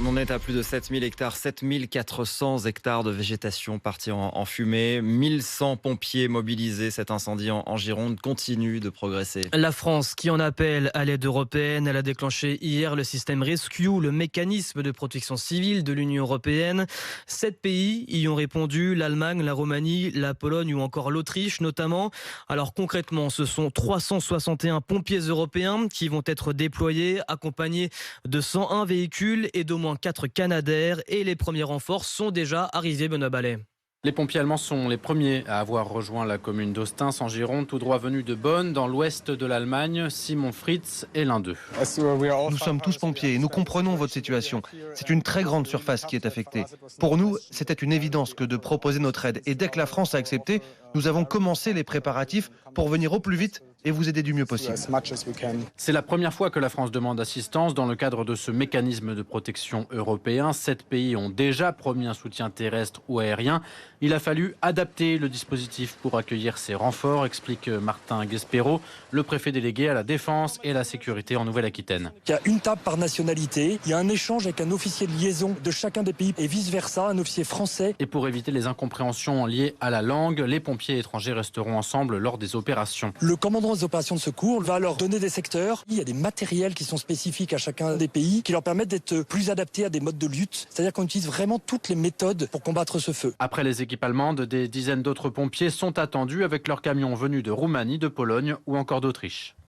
On en est à plus de 7000 hectares, 7400 hectares de végétation partis en fumée. 1100 pompiers mobilisés. Cet incendie en Gironde continue de progresser. La France qui en appelle à l'aide européenne, elle a déclenché hier le système Rescue, le mécanisme de protection civile de l'Union européenne. 7 pays y ont répondu, l'Allemagne, la Roumanie, la Pologne ou encore l'Autriche notamment. Alors concrètement, ce sont 361 pompiers européens qui vont être déployés, accompagnés de 101 véhicules et d'au moins 4 Canadair, et les premiers renforts sont déjà arrivés, Benoît Ballet. Les pompiers allemands sont les premiers à avoir rejoint la commune d'Ostens en Gironde, tout droit venus de Bonn, dans l'ouest de l'Allemagne. Simon Fritz est l'un d'eux. Nous sommes tous pompiers et nous comprenons votre situation. C'est une très grande surface qui est affectée. Pour nous, c'était une évidence que de proposer notre aide. Et dès que la France a accepté, nous avons commencé les préparatifs pour venir au plus vite et vous aider du mieux possible. C'est la première fois que la France demande assistance dans le cadre de ce mécanisme de protection européen. 7 pays ont déjà promis un soutien terrestre ou aérien. Il a fallu adapter le dispositif pour accueillir ces renforts, explique Martin Guespero, le préfet délégué à la défense et la sécurité en Nouvelle-Aquitaine. Il y a une table par nationalité, il y a un échange avec un officier de liaison de chacun des pays et vice-versa, un officier français. Et pour éviter les incompréhensions liées à la langue, les pompiers étrangers resteront ensemble lors des opérations. Le commandant des opérations de secours va leur donner des secteurs. Il y a des matériels qui sont spécifiques à chacun des pays qui leur permettent d'être plus adaptés à des modes de lutte. C'est-à-dire qu'on utilise vraiment toutes les méthodes pour combattre ce feu. Après les équipes allemandes, des dizaines d'autres pompiers sont attendus avec leurs camions venus de Roumanie, de Pologne ou encore d'Autriche.